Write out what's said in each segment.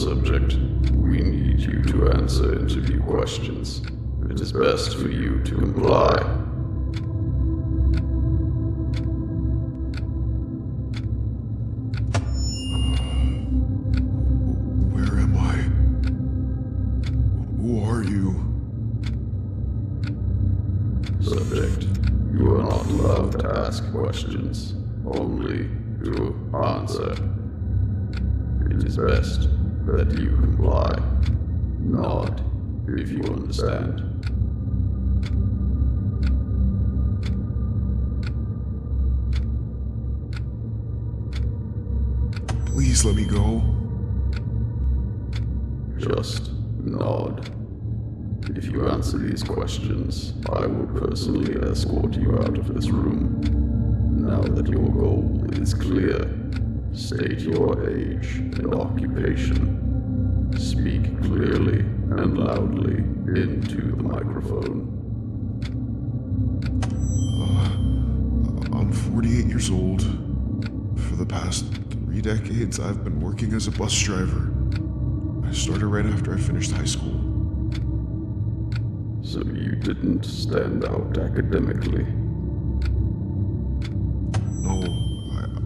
subject. We need you to answer interview questions. It is best for you to comply. Where am I? Who are you? Subject, you are not allowed to ask questions, only to answer. It is best that you comply. Nod if you understand. Please let me go. Just nod. If you answer these questions, I will personally escort you out of this room. Now that your goal is clear, state your age and occupation. Speak clearly and loudly into the microphone. I'm 48 years old. For the past 3 decades, I've been working as a bus driver. I started right after I finished high school. So you didn't stand out academically? No,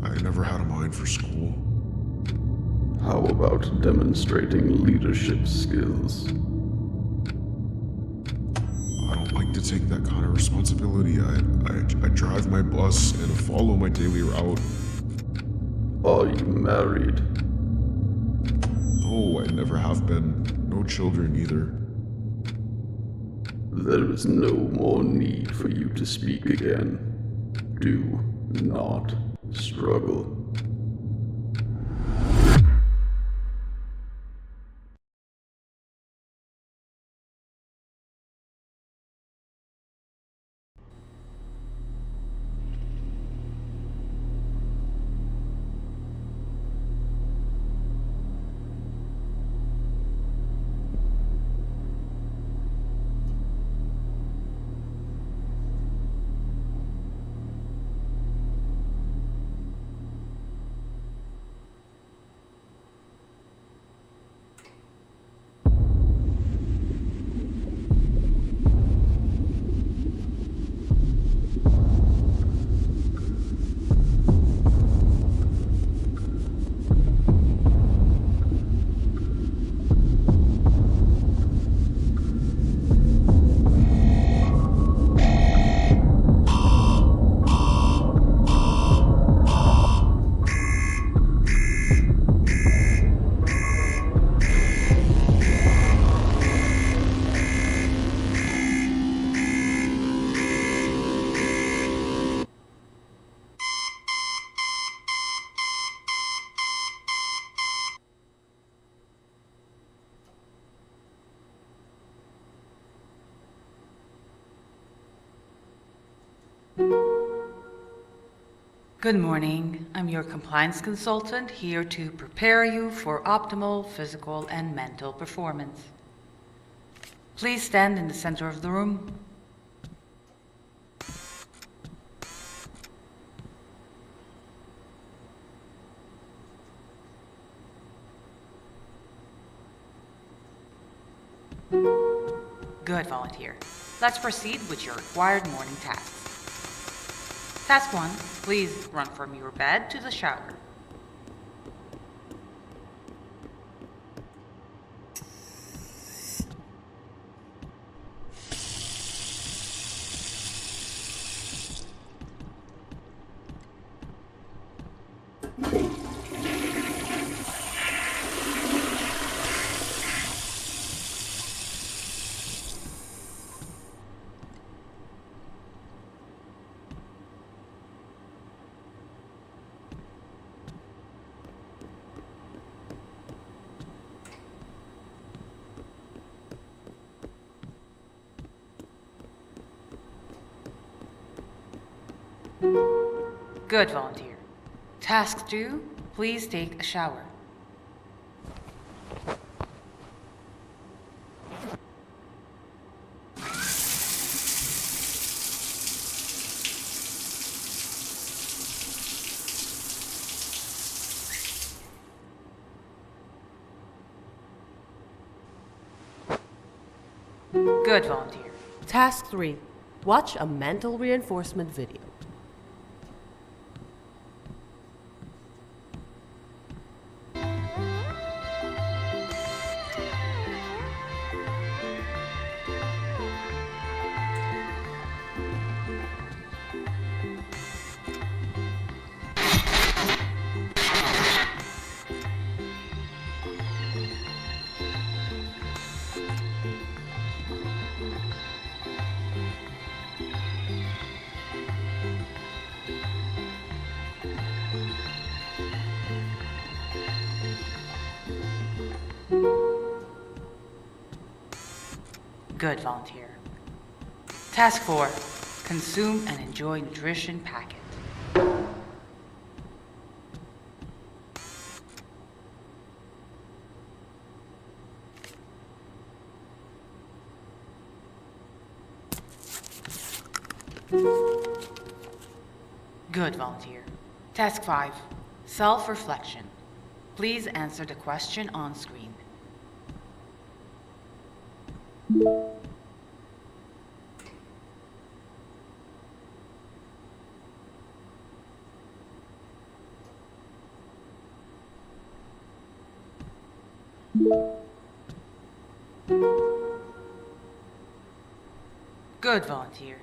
I never had a mind for school. How about demonstrating leadership skills? I don't like to take that kind of responsibility. I drive my bus and follow my daily route. Are you married? No, I never have been. No children either. There is no more need for you to speak again. Do not struggle. Good morning. I'm your compliance consultant here to prepare you for optimal physical and mental performance. Please stand in the center of the room. Good, volunteer. Let's proceed with your required morning tasks. Task 1, please run from your bed to the shower. Good, volunteer. Task 2, please take a shower. Good, volunteer. Task 3. Watch a mental reinforcement video. Good, volunteer. Task 4. Consume and enjoy nutrition packet. Good, volunteer. Task 5. Self-reflection. Please answer the question on screen. Good, volunteer.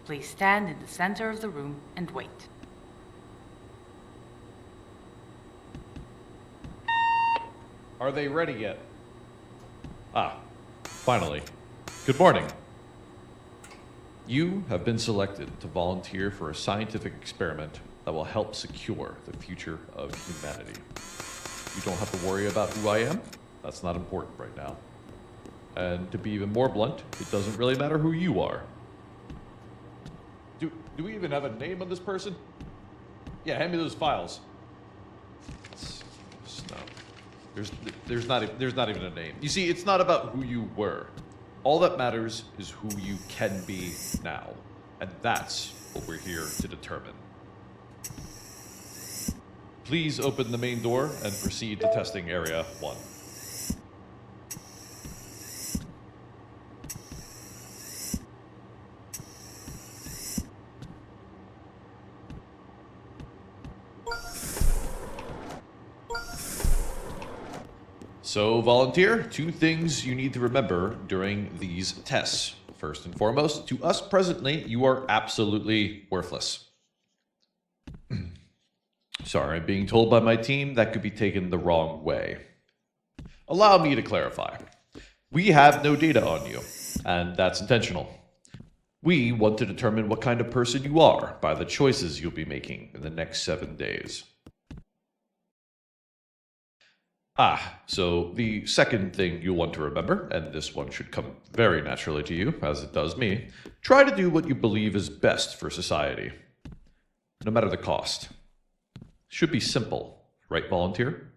Please stand in the center of the room and wait. Are they ready yet? Ah, finally. Good morning. You have been selected to volunteer for a scientific experiment that will help secure the future of humanity. You don't have to worry about who I am. That's not important right now. And to be even more blunt, it doesn't really matter who you are. Do we even have a name on this person? Yeah, hand me those files. No. There's not even a name. You see, it's not about who you were. All that matters is who you can be now. And that's what we're here to determine. Please open the main door and proceed to testing area 1. So, volunteer, 2 things you need to remember during these tests. First and foremost, to us presently, you are absolutely worthless. Sorry, I'm being told by my team that could be taken the wrong way. Allow me to clarify. We have no data on you, and that's intentional. We want to determine what kind of person you are by the choices you'll be making in the next 7 days. So the second thing you'll want to remember, and this one should come very naturally to you, as it does me, try to do what you believe is best for society, no matter the cost. Should be simple, right, volunteer?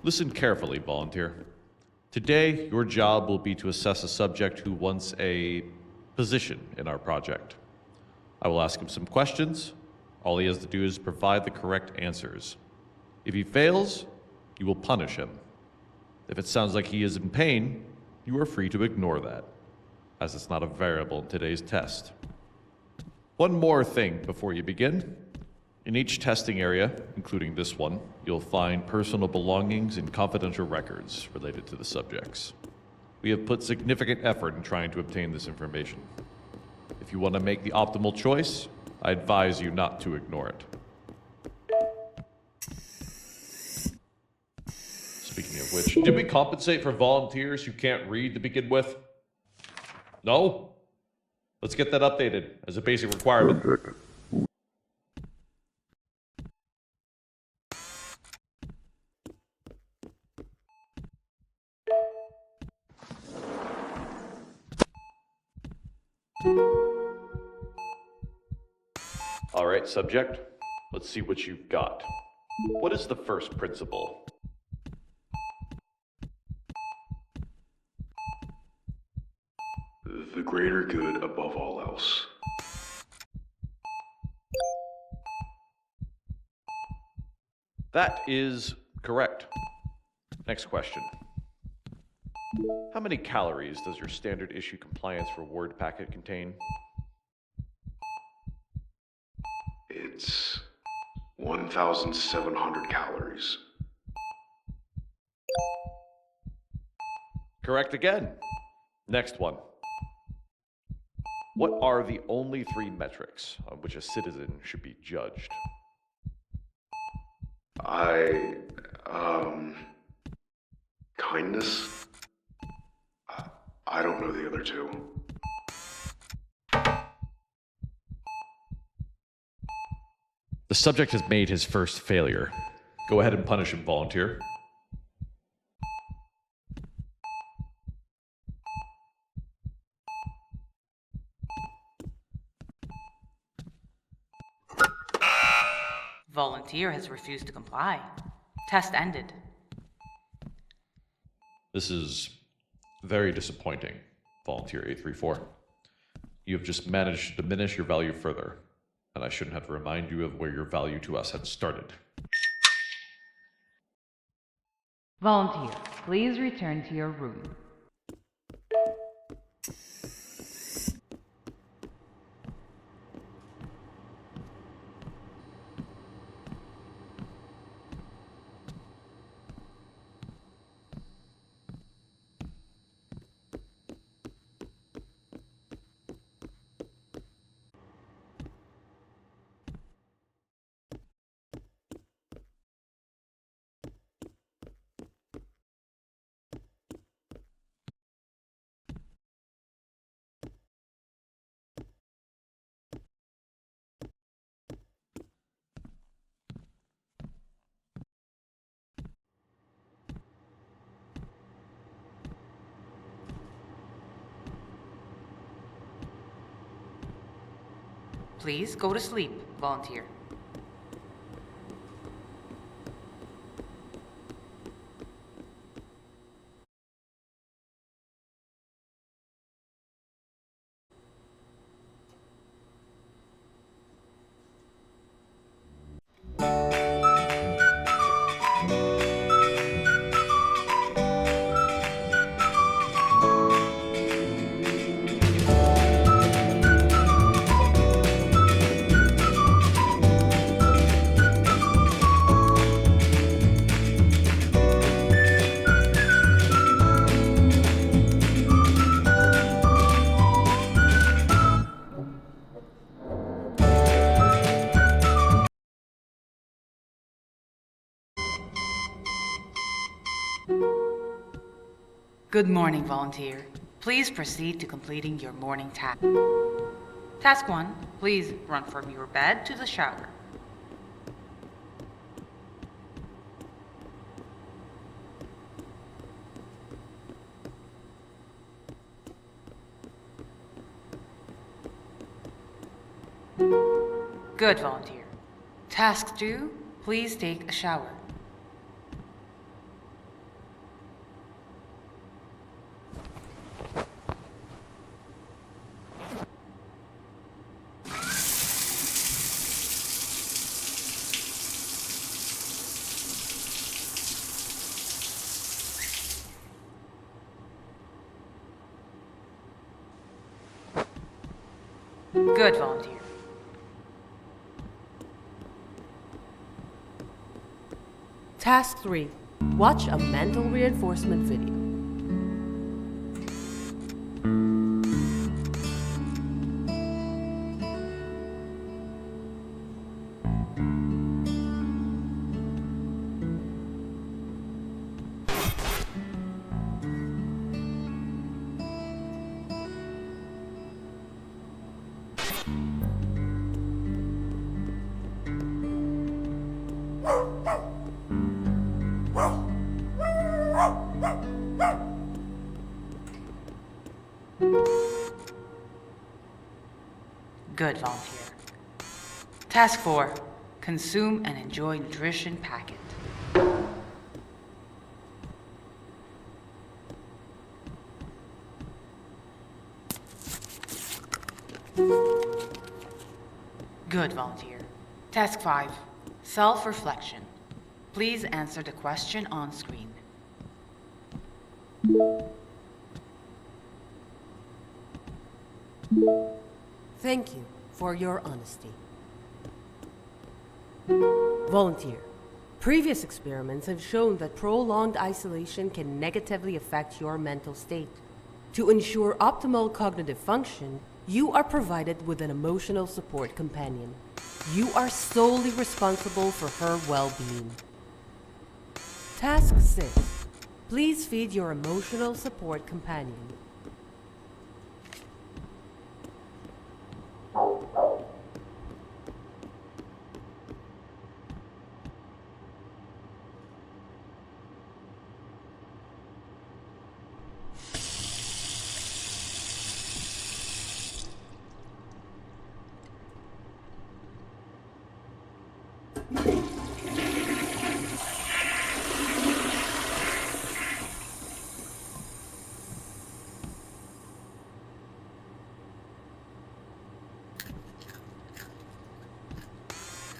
Listen carefully, volunteer. Today, your job will be to assess a subject who wants a position in our project. I will ask him some questions. All he has to do is provide the correct answers. If he fails, you will punish him. If it sounds like he is in pain, you are free to ignore that, as it's not a variable in today's test. One more thing before you begin. In each testing area, including this one, you'll find personal belongings and confidential records related to the subjects. We have put significant effort in trying to obtain this information. If you want to make the optimal choice, I advise you not to ignore it. Speaking of which, did we compensate for volunteers who can't read to begin with? No? Let's get that updated as a basic requirement. Subject. All right, subject. Let's see what you've got. What is the first principle? The greater good above all else. That is correct. Next question. How many calories does your standard issue compliance reward packet contain? It's 1,700 calories. Correct again. Next one. What are the only 3 metrics on which a citizen should be judged? Kindness? I don't know the other 2. The subject has made his first failure. Go ahead and punish him, volunteer. Volunteer has refused to comply. Test ended. This is very disappointing, volunteer 834. You have just managed to diminish your value further, and I shouldn't have to remind you of where your value to us had started. Volunteer, please return to your room. Please go to sleep, volunteer. Good morning, volunteer. Please proceed to completing your morning task. Task 1, please run from your bed to the shower. Good, volunteer. Task 2, please take a shower. Good, volunteer. Task 3. Watch a mental reinforcement video. Good, volunteer. Task 4. Consume and enjoy nutrition packet. Good, volunteer. Task 5. Self-reflection. Please answer the question on screen. Thank you for your honesty. Volunteer. Previous experiments have shown that prolonged isolation can negatively affect your mental state. To ensure optimal cognitive function, you are provided with an emotional support companion. You are solely responsible for her well-being. Task 6. Please feed your emotional support companion.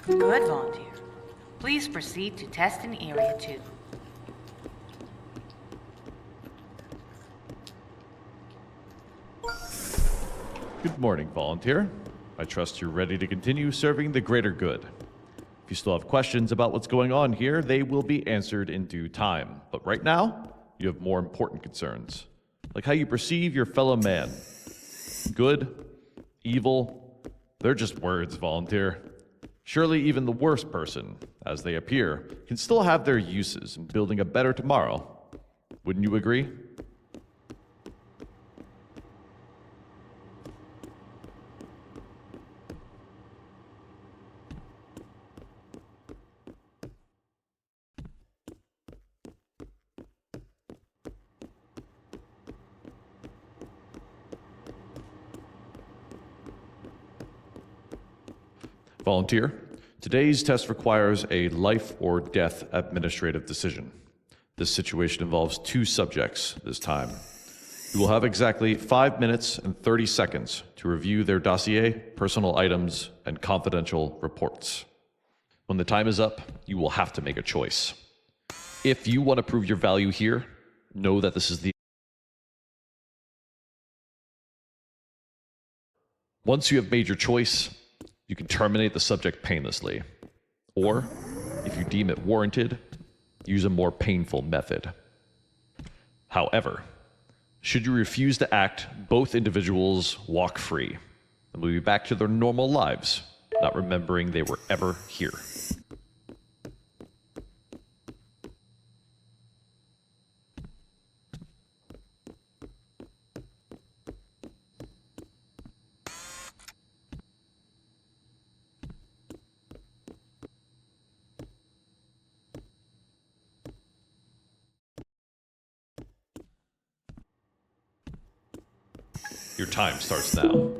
Good, volunteer. Please proceed to testing area 2. Good morning, volunteer. I trust you're ready to continue serving the greater good. If you still have questions about what's going on here, they will be answered in due time. But right now, you have more important concerns, like how you perceive your fellow man. Good, evil, they're just words, volunteer. Surely even the worst person, as they appear, can still have their uses in building a better tomorrow. Wouldn't you agree? Volunteer, today's test requires a life or death administrative decision. This situation involves 2 subjects this time. You will have exactly 5 minutes and 30 seconds to review their dossier, personal items, and confidential reports. When the time is up, you will have to make a choice. If you want to prove your value here, know that this is the... Once you have made your choice, you can terminate the subject painlessly. Or, if you deem it warranted, use a more painful method. However, should you refuse to act, both individuals walk free and will be back to their normal lives, not remembering they were ever here. Your time starts now.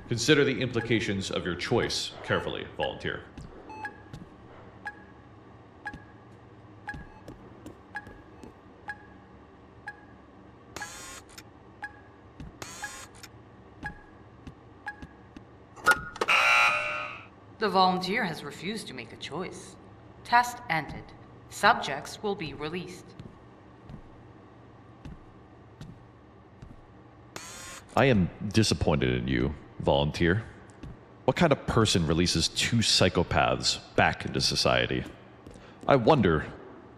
Consider the implications of your choice carefully, volunteer. The volunteer has refused to make a choice. Test ended. Subjects will be released. I am disappointed in you, volunteer. What kind of person releases two psychopaths back into society? I wonder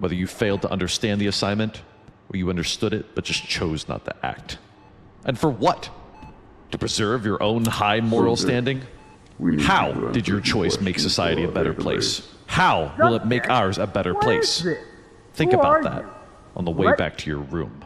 whether you failed to understand the assignment, or you understood it but just chose not to act. And for what? To preserve your own high moral standing? We need How to did your answer choice make questions society a for our better database. place? How will it make ours a better place? Think Who are about that you? on the way What? back to your room.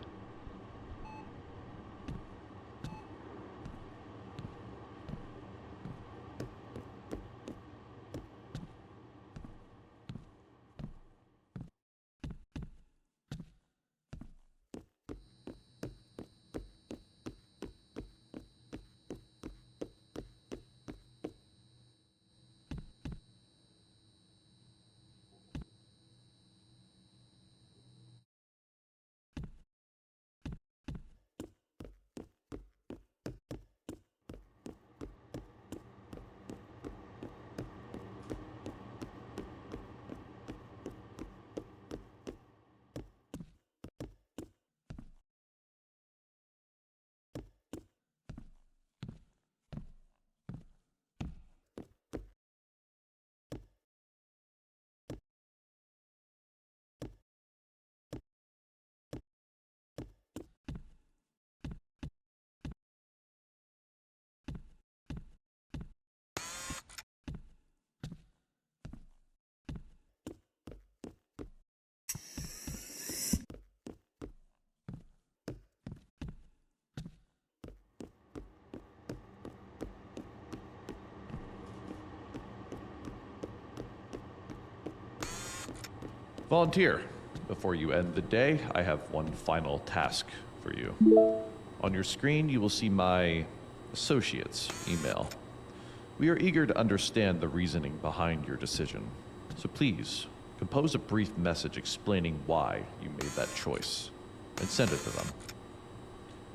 Volunteer, before you end the day, I have one final task for you. On your screen, you will see my associate's email. We are eager to understand the reasoning behind your decision, so please compose a brief message explaining why you made that choice and send it to them.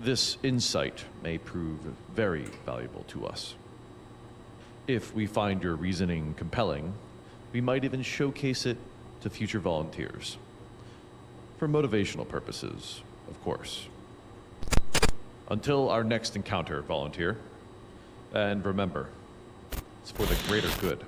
This insight may prove very valuable to us. If we find your reasoning compelling, we might even showcase it to future volunteers. For motivational purposes, of course. Until our next encounter, volunteer. And remember, it's for the greater good.